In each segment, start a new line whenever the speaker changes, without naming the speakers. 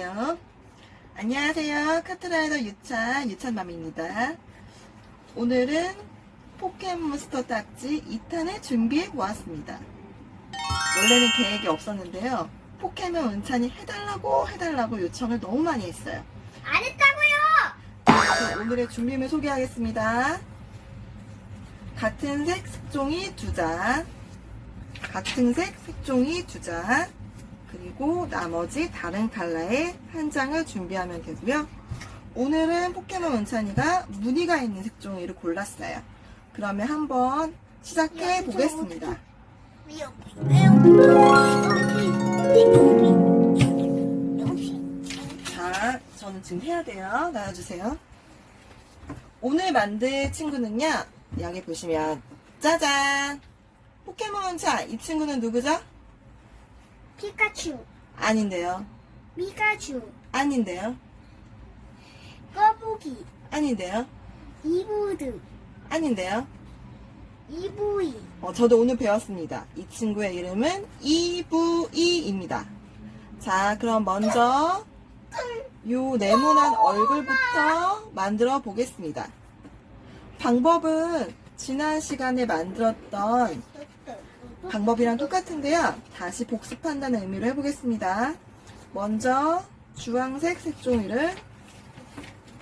해볼게요. 안녕하세요. 카트라이더 유찬맘입니다. 오늘은 포켓몬스터 딱지 2탄을 준비해 보았습니다. 원래는 계획이 없었는데요. 포켓몬 은찬이 해달라고 요청을 너무 많이 했어요.
안 했다고요!
그래서 오늘의 준비물 소개하겠습니다. 같은 색 색종이 2장, 같은 색 색종이 2장, 그리고 나머지 다른 컬러의 1장을 준비하면 되고요. 오늘은 포켓몬 은찬이가 무늬가 있는 색종이를 골랐어요. 그러면 한번 시작해 보겠습니다. 자, 저는 지금 해야 돼요. 나와주세요. 오늘 만들 친구는요, 여기 보시면 짜잔! 포켓몬 은찬, 이 친구는 누구죠?
피카츄,
아닌데요.
미카츄,
아닌데요.
거북이,
아닌데요.
이브드,
아닌데요.
이브이,
저도 오늘 배웠습니다. 이 친구의 이름은 이브이입니다. 자, 그럼 먼저 요 네모난 얼굴부터 만들어 보겠습니다. 방법은 지난 시간에 만들었던 방법이랑 똑같은데요. 다시 복습한다는 의미로 해보겠습니다. 먼저 주황색 색종이를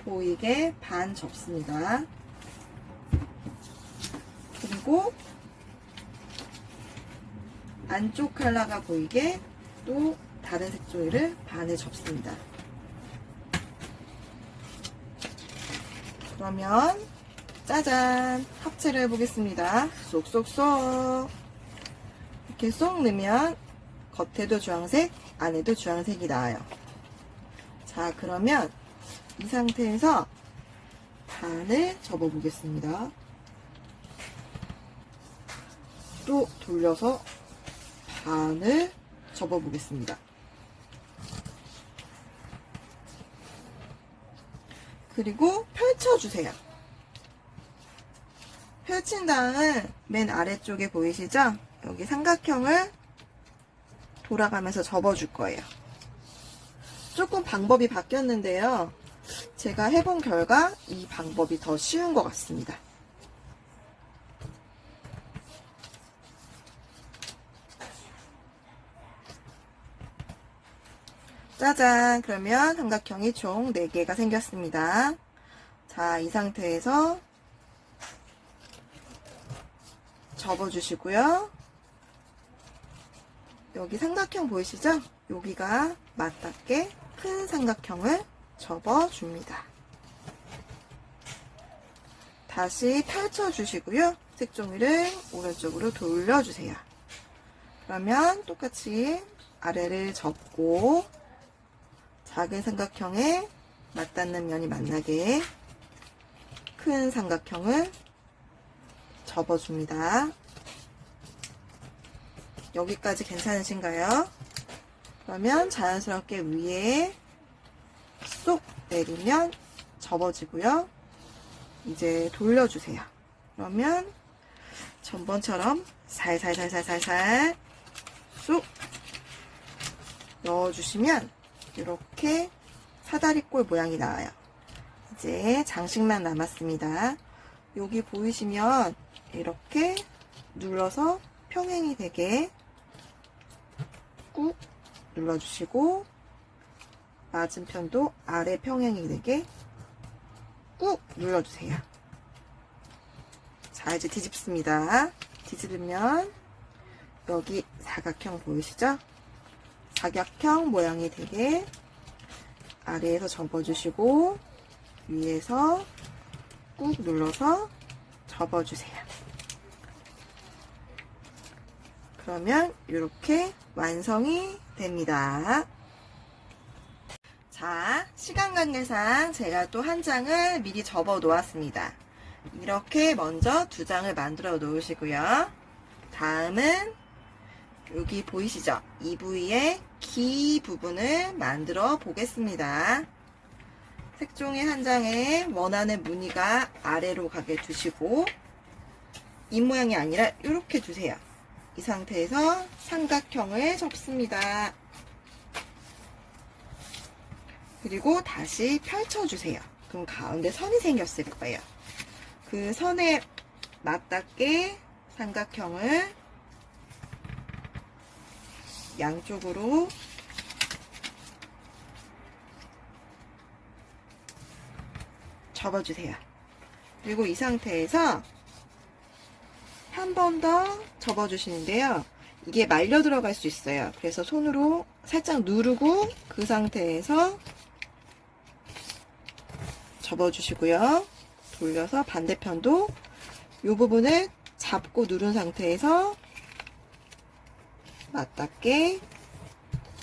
보이게 반 접습니다. 그리고 안쪽 컬러가 보이게 또 다른 색종이를 반에 접습니다. 그러면 짜잔! 합체를 해보겠습니다. 쏙쏙쏙! 이렇게 쏙 넣으면 겉에도 주황색, 안에도 주황색이 나와요. 자, 그러면 이 상태에서 반을 접어보겠습니다. 또 돌려서 반을 접어보겠습니다. 그리고 펼쳐주세요. 펼친 다음 맨 아래쪽에 보이시죠? 여기 삼각형을 돌아가면서 접어줄 거예요. 조금 방법이 바뀌었는데요. 제가 해본 결과 이 방법이 더 쉬운 것 같습니다. 짜잔! 그러면 삼각형이 총 4개가 생겼습니다. 자, 이 상태에서 접어주시고요. 여기 삼각형 보이시죠? 여기가 맞닿게 큰 삼각형을 접어줍니다. 다시 펼쳐주시고요. 색종이를 오른쪽으로 돌려주세요. 그러면 똑같이 아래를 접고 작은 삼각형에 맞닿는 면이 만나게 큰 삼각형을 접어줍니다. 여기까지 괜찮으신가요? 그러면 자연스럽게 위에 쏙 내리면 접어지고요. 이제 돌려주세요. 그러면 전번처럼 살살살살살살 쏙 넣어주시면 이렇게 사다리꼴 모양이 나와요. 이제 장식만 남았습니다. 여기 보이시면 이렇게 눌러서 평행이 되게 꾹 눌러주시고 맞은편도 아래 평행이 되게 꾹 눌러주세요. 자, 이제 뒤집습니다. 뒤집으면 여기 사각형 보이시죠? 사각형 모양이 되게 아래에서 접어주시고 위에서 꾹 눌러서 접어주세요. 그러면 이렇게 완성이 됩니다. 자, 시간 관계상 제가 또 1장을 미리 접어 놓았습니다. 이렇게 먼저 2장을 만들어 놓으시고요. 다음은 여기 보이시죠? 이 부위의 기 부분을 만들어 보겠습니다. 색종이 1장에 원하는 무늬가 아래로 가게 두시고 이 모양이 아니라 이렇게 두세요. 이 상태에서 삼각형을 접습니다. 그리고 다시 펼쳐주세요. 그럼 가운데 선이 생겼을 거예요. 그 선에 맞닿게 삼각형을 양쪽으로 접어주세요. 그리고 이 상태에서 한 번 더 접어주시는데요. 이게 말려 들어갈 수 있어요. 그래서 손으로 살짝 누르고 그 상태에서 접어주시고요. 돌려서 반대편도 이 부분을 잡고 누른 상태에서 맞닿게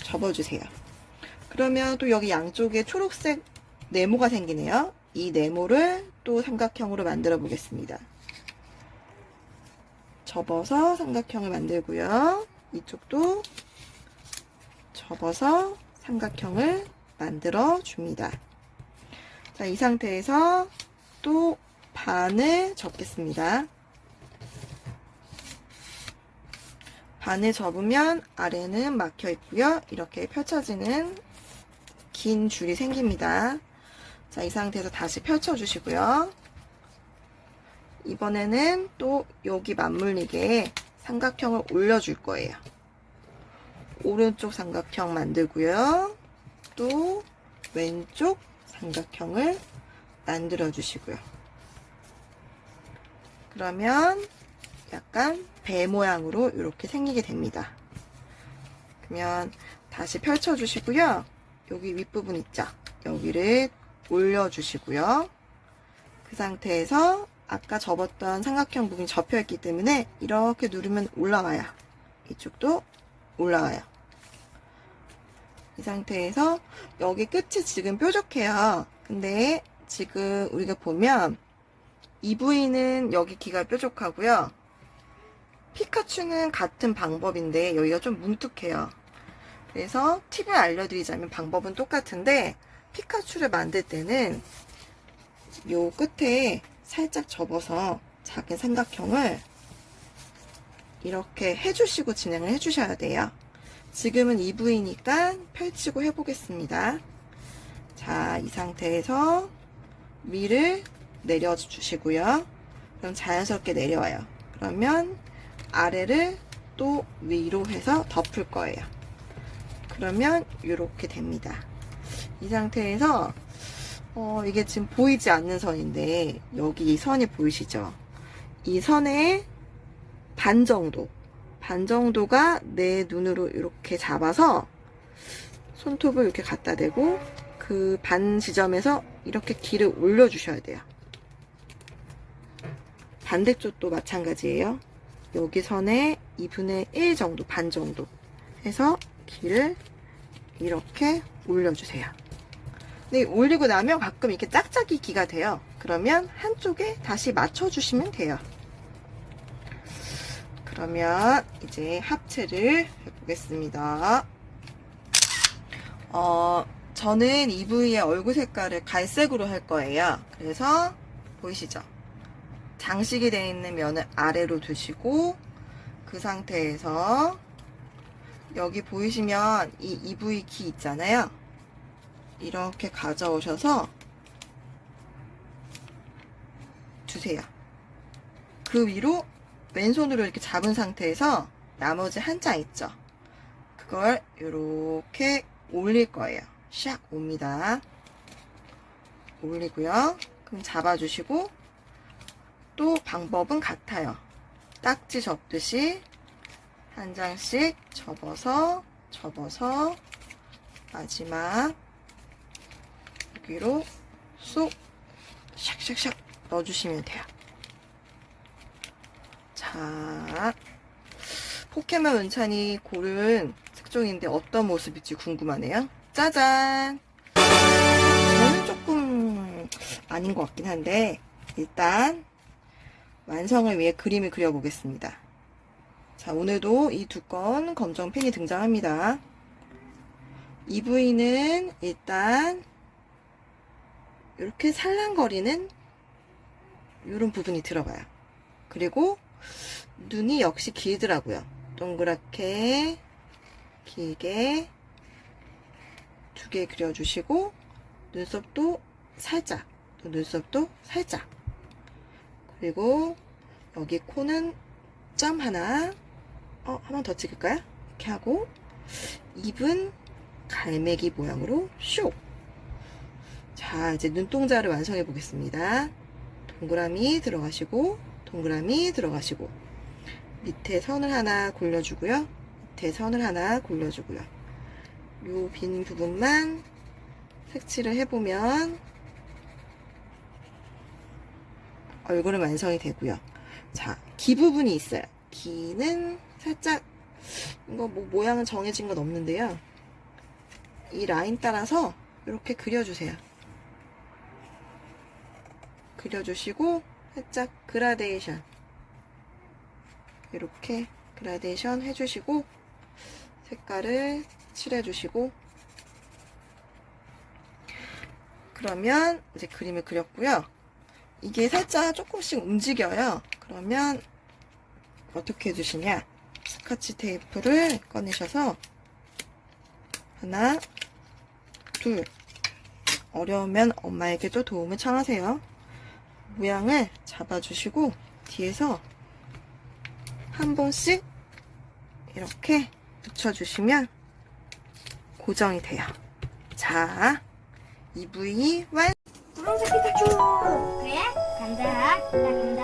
접어주세요. 그러면 또 여기 양쪽에 초록색 네모가 생기네요. 이 네모를 또 삼각형으로 만들어 보겠습니다. 접어서 삼각형을 만들고요. 이쪽도 접어서 삼각형을 만들어 줍니다. 자, 이 상태에서 또 반을 접겠습니다. 반을 접으면 아래는 막혀 있고요. 이렇게 펼쳐지는 긴 줄이 생깁니다. 자, 이 상태에서 다시 펼쳐주시고요. 이번에는 또 여기 맞물리게 삼각형을 올려줄 거예요. 오른쪽 삼각형 만들고요. 또 왼쪽 삼각형을 만들어 주시고요. 그러면 약간 배 모양으로 이렇게 생기게 됩니다. 그러면 다시 펼쳐 주시고요. 여기 윗부분 있죠? 여기를 올려 주시고요. 그 상태에서 아까 접었던 삼각형 부분이 접혀 있기 때문에 이렇게 누르면 올라와요. 이쪽도 올라와요. 이 상태에서 여기 끝이 지금 뾰족해요. 근데 지금 우리가 보면 이 부위는 여기 귀가 뾰족하고요. 피카츄는 같은 방법인데 여기가 좀 뭉툭해요. 그래서 팁을 알려드리자면 방법은 똑같은데 피카츄를 만들 때는 요 끝에 살짝 접어서 작은 삼각형을 이렇게 해주시고 진행을 해주셔야 돼요. 지금은 이 부위니까 펼치고 해보겠습니다. 자, 이 상태에서 위를 내려주시고요. 그럼 자연스럽게 내려와요. 그러면 아래를 또 위로 해서 덮을 거예요. 그러면 이렇게 됩니다. 이 상태에서 이게 지금 보이지 않는 선인데 여기 이 선이 보이시죠? 이 선의 반 정도가 내 눈으로 이렇게 잡아서 손톱을 이렇게 갖다 대고 그 반 지점에서 이렇게 길을 올려 주셔야 돼요. 반대쪽도 마찬가지예요. 여기 선에 2분의 1 정도, 반 정도 해서 길을 이렇게 올려주세요. 근데 올리고 나면 가끔 이렇게 짝짝이 기가 돼요. 그러면 한쪽에 다시 맞춰주시면 돼요. 그러면 이제 합체를 해보겠습니다. 저는 이 부위의 얼굴 색깔을 갈색으로 할 거예요. 그래서 보이시죠? 장식이 되어 있는 면을 아래로 두시고 그 상태에서 여기 보이시면 이 부위 귀 있잖아요. 이렇게 가져오셔서 주세요. 그 위로 왼손으로 이렇게 잡은 상태에서 나머지 한 장 있죠? 그걸 이렇게 올릴 거예요. 샥 옵니다. 올리고요. 그럼 잡아주시고 또 방법은 같아요. 딱지 접듯이 한 장씩 접어서 마지막 여기로 쏙 샥샥샥 넣어주시면 돼요. 자, 포켓몬 은찬이 고른 색종인데 어떤 모습일지 궁금하네요. 짜잔! 저는 조금 아닌 것 같긴 한데 일단 완성을 위해 그림을 그려보겠습니다. 자, 오늘도 이 두꺼운 검정 펜이 등장합니다. 이 부위는 일단 이렇게 살랑거리는 이런 부분이 들어가요. 그리고 눈이 역시 길더라고요. 동그랗게 길게 2개 그려주시고 눈썹도 살짝, 또 눈썹도 살짝. 그리고 여기 코는 점 하나, 한 번 더 찍을까요? 이렇게 하고, 입은 갈매기 모양으로 쇽. 자, 이제 눈동자를 완성해 보겠습니다. 동그라미 들어가시고, 동그라미 들어가시고, 밑에 선을 하나 골려주고요. 밑에 선을 하나 골려주고요. 요 빈 부분만 색칠을 해보면 얼굴은 완성이 되고요. 자, 귀 부분이 있어요. 귀는 살짝 이거 뭐 모양은 정해진 건 없는데요. 이 라인 따라서 이렇게 그려주세요. 그려주시고 살짝 그라데이션, 이렇게 그라데이션 해주시고 색깔을 칠해주시고, 그러면 이제 그림을 그렸고요. 이게 살짝 조금씩 움직여요. 그러면 어떻게 해주시냐, 스카치 테이프를 꺼내셔서 하나, 둘, 어려우면 엄마에게도 도움을 청하세요. 모양을 잡아주시고 뒤에서 한 번씩 이렇게 붙여주시면 고정이 돼요. 자, EV 완.
분홍색 피카츄. 그래? 간다. 나 간다.